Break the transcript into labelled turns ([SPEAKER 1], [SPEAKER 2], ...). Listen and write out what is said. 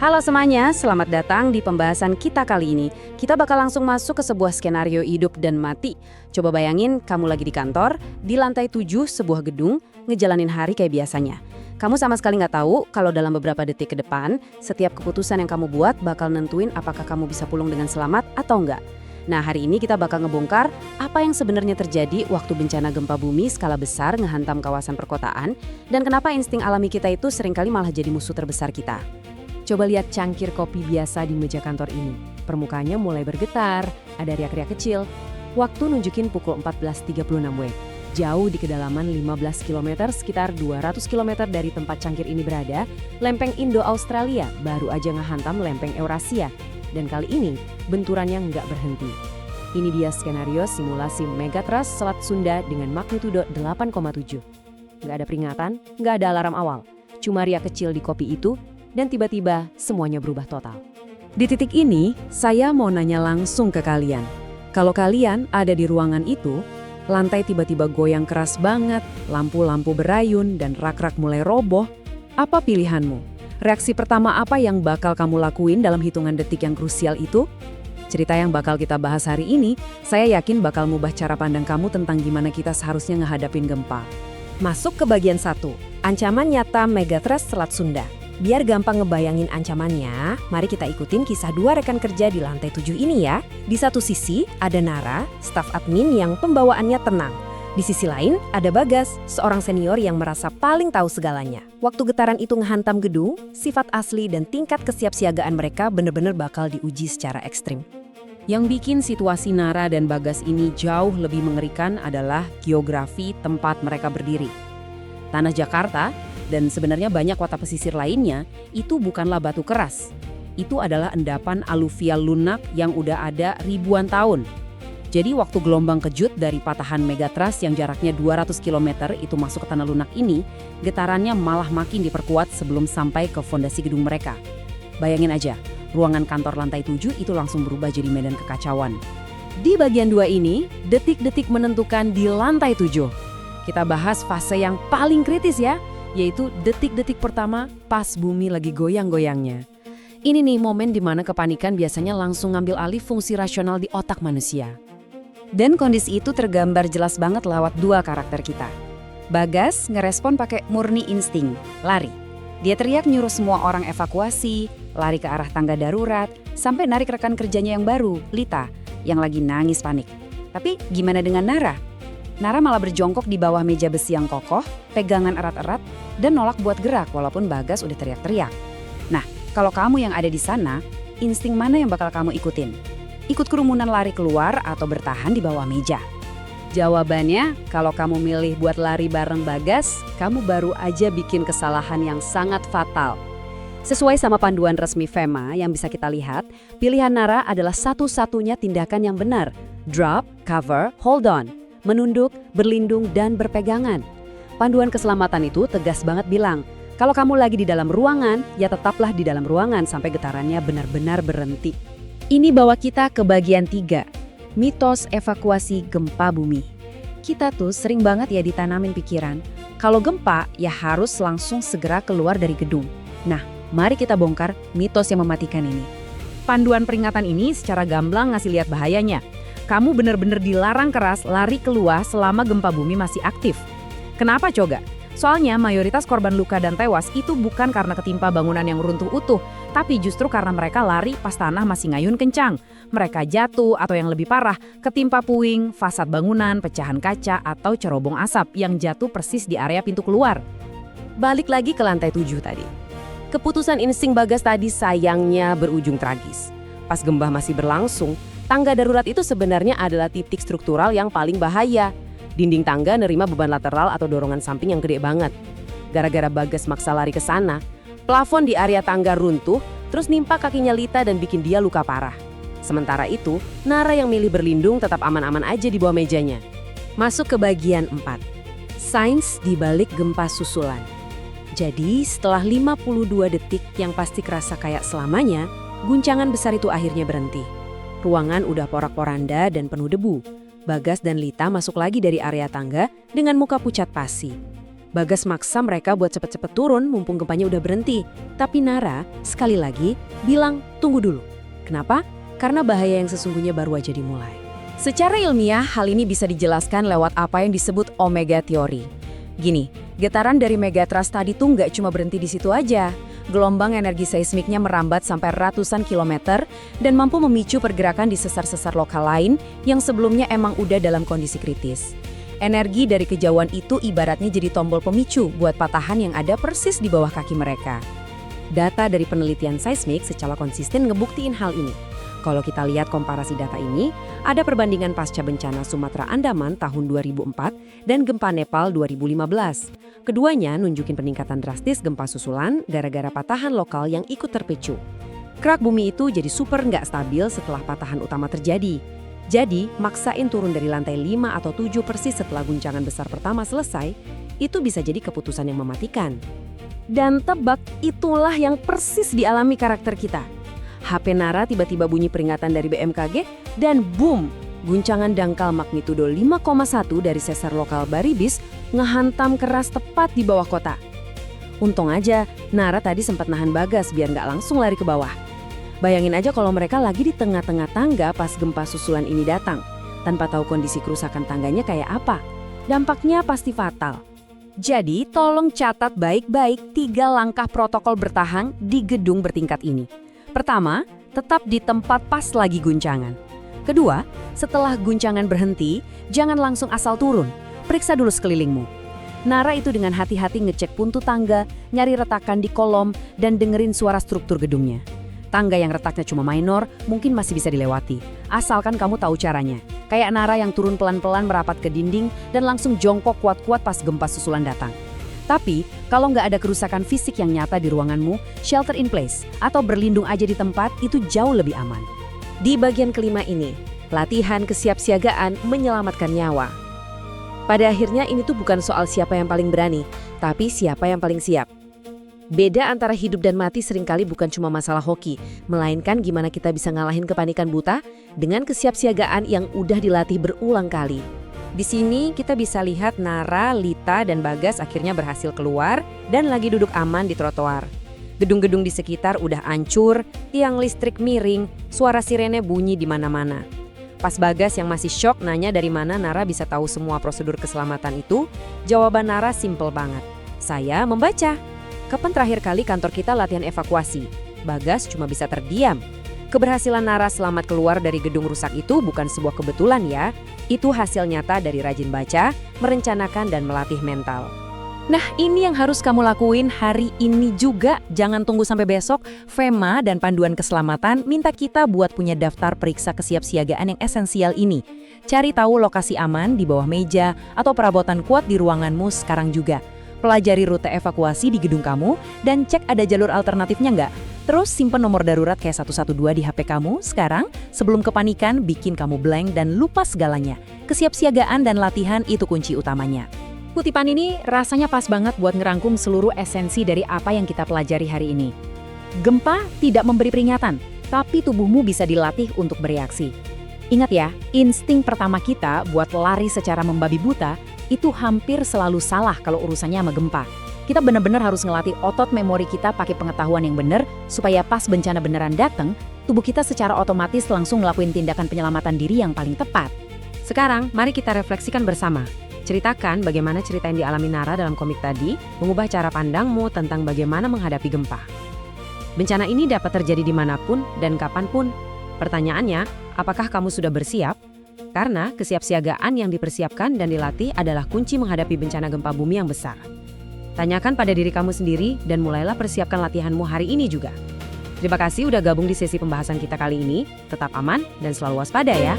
[SPEAKER 1] Halo semuanya, selamat datang di pembahasan kita kali ini. Kita bakal langsung masuk ke sebuah skenario hidup dan mati. Coba bayangin kamu lagi di kantor, di lantai 7 sebuah gedung, ngejalanin hari kayak biasanya. Kamu sama sekali nggak tahu kalau dalam beberapa detik ke depan, setiap keputusan yang kamu buat bakal nentuin apakah kamu bisa pulang dengan selamat atau enggak. Nah, hari ini kita bakal ngebongkar apa yang sebenarnya terjadi waktu bencana gempa bumi skala besar ngehantam kawasan perkotaan, dan kenapa insting alami kita itu seringkali malah jadi musuh terbesar kita. Coba lihat cangkir kopi biasa di meja kantor ini. Permukaannya mulai bergetar, ada riak-riak kecil. Waktu nunjukin pukul 14.36 WIB. Jauh di kedalaman 15 km, sekitar 200 km dari tempat cangkir ini berada, lempeng Indo-Australia baru aja ngehantam lempeng Eurasia. Dan kali ini, benturannya nggak berhenti. Ini dia skenario simulasi megatrust Selat Sunda dengan magnitudo 8,7. Nggak ada peringatan, nggak ada alarm awal. Cuma riak kecil di kopi itu, dan tiba-tiba semuanya berubah total. Di titik ini, saya mau nanya langsung ke kalian. Kalau kalian ada di ruangan itu, lantai tiba-tiba goyang keras banget, lampu-lampu berayun, dan rak-rak mulai roboh, apa pilihanmu? Reaksi pertama apa yang bakal kamu lakuin dalam hitungan detik yang krusial itu? Cerita yang bakal kita bahas hari ini, saya yakin bakal mengubah cara pandang kamu tentang gimana kita seharusnya ngehadapin gempa. Masuk ke bagian 1, ancaman nyata megatrust Selat Sunda. Biar gampang ngebayangin ancamannya, mari kita ikutin kisah 2 rekan kerja di lantai 7 ini ya. Di satu sisi ada Nara, staf admin yang pembawaannya tenang. Di sisi lain ada Bagas, seorang senior yang merasa paling tahu segalanya. Waktu getaran itu ngehantam gedung, sifat asli dan tingkat kesiapsiagaan mereka benar-benar bakal diuji secara ekstrim. Yang bikin situasi Nara dan Bagas ini jauh lebih mengerikan adalah geografi tempat mereka berdiri. Tanah Jakarta, dan sebenarnya banyak kota pesisir lainnya, itu bukanlah batu keras. Itu adalah endapan aluvial lunak yang udah ada ribuan tahun. Jadi waktu gelombang kejut dari patahan megatrust yang jaraknya 200 km itu masuk ke tanah lunak ini, getarannya malah makin diperkuat sebelum sampai ke fondasi gedung mereka. Bayangin aja, ruangan kantor lantai 7 itu langsung berubah jadi medan kekacauan. Di bagian 2 ini, detik-detik menentukan di lantai 7. Kita bahas fase yang paling kritis ya, yaitu detik-detik pertama pas bumi lagi goyang-goyangnya. Ini nih momen di mana kepanikan biasanya langsung ngambil alih fungsi rasional di otak manusia. Dan kondisi itu tergambar jelas banget lewat 2 karakter kita. Bagas ngerespon pakai murni insting, lari. Dia teriak nyuruh semua orang evakuasi, lari ke arah tangga darurat, sampai narik rekan kerjanya yang baru, Lita, yang lagi nangis panik. Tapi gimana dengan Nara? Nara malah berjongkok di bawah meja besi yang kokoh, pegangan erat-erat, dan nolak buat gerak walaupun Bagas udah teriak-teriak. Nah, kalau kamu yang ada di sana, insting mana yang bakal kamu ikutin? Ikut kerumunan lari keluar atau bertahan di bawah meja? Jawabannya, kalau kamu milih buat lari bareng Bagas, kamu baru aja bikin kesalahan yang sangat fatal. Sesuai sama panduan resmi FEMA yang bisa kita lihat, pilihan Nara adalah satu-satunya tindakan yang benar. Drop, cover, hold on. Menunduk, berlindung, dan berpegangan. Panduan keselamatan itu tegas banget bilang, kalau kamu lagi di dalam ruangan, ya tetaplah di dalam ruangan sampai getarannya benar-benar berhenti. Ini bawa kita ke bagian 3, mitos evakuasi gempa bumi. Kita tuh sering banget ya ditanamin pikiran, kalau gempa ya harus langsung segera keluar dari gedung. Nah, mari kita bongkar mitos yang mematikan ini. Panduan peringatan ini secara gamblang ngasih lihat bahayanya. Kamu benar-benar dilarang keras lari keluar selama gempa bumi masih aktif. Kenapa coba? Soalnya mayoritas korban luka dan tewas itu bukan karena ketimpa bangunan yang runtuh utuh, tapi justru karena mereka lari pas tanah masih ngayun kencang. Mereka jatuh atau yang lebih parah, ketimpa puing, fasad bangunan, pecahan kaca, atau cerobong asap yang jatuh persis di area pintu keluar. Balik lagi ke lantai 7 tadi. Keputusan insting Bagas tadi sayangnya berujung tragis. Pas gempa masih berlangsung, tangga darurat itu sebenarnya adalah titik struktural yang paling bahaya. Dinding tangga nerima beban lateral atau dorongan samping yang gede banget. Gara-gara Bagas maksa lari ke sana, plafon di area tangga runtuh, terus nimpa kakinya Lita dan bikin dia luka parah. Sementara itu, Nara yang milih berlindung tetap aman-aman aja di bawah mejanya. Masuk ke bagian 4. Sains di balik gempa susulan. Jadi, setelah 52 detik yang pasti kerasa kayak selamanya, guncangan besar itu akhirnya berhenti. Ruangan udah porak-poranda dan penuh debu. Bagas dan Lita masuk lagi dari area tangga dengan muka pucat pasi. Bagas maksa mereka buat cepet-cepet turun mumpung gempanya udah berhenti. Tapi Nara, sekali lagi, bilang tunggu dulu. Kenapa? Karena bahaya yang sesungguhnya baru aja dimulai. Secara ilmiah, hal ini bisa dijelaskan lewat apa yang disebut Omega Theory. Gini, getaran dari megatrust tadi tuh nggak cuma berhenti di situ aja. Gelombang energi seismiknya merambat sampai ratusan kilometer dan mampu memicu pergerakan di sesar-sesar lokal lain yang sebelumnya emang udah dalam kondisi kritis. Energi dari kejauhan itu ibaratnya jadi tombol pemicu buat patahan yang ada persis di bawah kaki mereka. Data dari penelitian seismik secara konsisten ngebuktiin hal ini. Kalau kita lihat komparasi data ini, ada perbandingan pasca bencana Sumatera Andaman tahun 2004 dan gempa Nepal 2015. Keduanya nunjukin peningkatan drastis gempa susulan gara-gara patahan lokal yang ikut terpicu. Kerak bumi itu jadi super nggak stabil setelah patahan utama terjadi. Jadi, maksain turun dari lantai 5 atau 7 persis setelah guncangan besar pertama selesai, itu bisa jadi keputusan yang mematikan. Dan tebak, itulah yang persis dialami karakter kita. HP Nara tiba-tiba bunyi peringatan dari BMKG, dan boom! Guncangan dangkal magnitudo 5,1 dari sesar lokal Baribis ngehantam keras tepat di bawah kota. Untung aja, Nara tadi sempat nahan Bagas biar nggak langsung lari ke bawah. Bayangin aja kalau mereka lagi di tengah-tengah tangga pas gempa susulan ini datang. Tanpa tahu kondisi kerusakan tangganya kayak apa. Dampaknya pasti fatal. Jadi tolong catat baik-baik 3 langkah protokol bertahan di gedung bertingkat ini. Pertama, tetap di tempat pas lagi guncangan. Kedua, setelah guncangan berhenti, jangan langsung asal turun. Periksa dulu sekelilingmu. Nara itu dengan hati-hati ngecek puntu tangga, nyari retakan di kolom, dan dengerin suara struktur gedungnya. Tangga yang retaknya cuma minor mungkin masih bisa dilewati, asalkan kamu tahu caranya. Kayak Nara yang turun pelan-pelan merapat ke dinding dan langsung jongkok kuat-kuat pas gempa susulan datang. Tapi, kalau nggak ada kerusakan fisik yang nyata di ruanganmu, shelter in place atau berlindung aja di tempat itu jauh lebih aman. Di bagian kelima ini, latihan kesiapsiagaan menyelamatkan nyawa. Pada akhirnya ini tuh bukan soal siapa yang paling berani, tapi siapa yang paling siap. Beda antara hidup dan mati seringkali bukan cuma masalah hoki, melainkan gimana kita bisa ngalahin kepanikan buta dengan kesiapsiagaan yang udah dilatih berulang kali. Di sini kita bisa lihat Nara, Lita, dan Bagas akhirnya berhasil keluar dan lagi duduk aman di trotoar. Gedung-gedung di sekitar udah hancur, tiang listrik miring, suara sirene bunyi di mana-mana. Pas Bagas yang masih syok nanya dari mana Nara bisa tahu semua prosedur keselamatan itu, jawaban Nara simple banget. Saya membaca. Kapan terakhir kali kantor kita latihan evakuasi? Bagas cuma bisa terdiam. Keberhasilan Nara selamat keluar dari gedung rusak itu bukan sebuah kebetulan ya. Itu hasil nyata dari rajin baca, merencanakan dan melatih mental. Nah, ini yang harus kamu lakuin hari ini juga. Jangan tunggu sampai besok. FEMA dan Panduan Keselamatan minta kita buat punya daftar periksa kesiapsiagaan yang esensial ini. Cari tahu lokasi aman di bawah meja atau perabotan kuat di ruanganmu sekarang juga. Pelajari rute evakuasi di gedung kamu dan cek ada jalur alternatifnya nggak. Terus simpen nomor darurat kayak 112 di HP kamu sekarang sebelum kepanikan bikin kamu blank dan lupa segalanya. Kesiapsiagaan dan latihan itu kunci utamanya. Kutipan ini rasanya pas banget buat ngerangkum seluruh esensi dari apa yang kita pelajari hari ini. Gempa tidak memberi peringatan, tapi tubuhmu bisa dilatih untuk bereaksi. Ingat ya, insting pertama kita buat lari secara membabi buta itu hampir selalu salah kalau urusannya sama gempa. Kita benar-benar harus ngelatih otot memori kita pakai pengetahuan yang benar supaya pas bencana beneran datang, tubuh kita secara otomatis langsung ngelakuin tindakan penyelamatan diri yang paling tepat. Sekarang, mari kita refleksikan bersama. Ceritakan bagaimana cerita yang dialami Nara dalam komik tadi mengubah cara pandangmu tentang bagaimana menghadapi gempa. Bencana ini dapat terjadi dimanapun dan kapanpun. Pertanyaannya, apakah kamu sudah bersiap? Karena kesiapsiagaan yang dipersiapkan dan dilatih adalah kunci menghadapi bencana gempa bumi yang besar. Tanyakan pada diri kamu sendiri dan mulailah persiapkan latihanmu hari ini juga. Terima kasih udah gabung di sesi pembahasan kita kali ini. Tetap aman dan selalu waspada ya.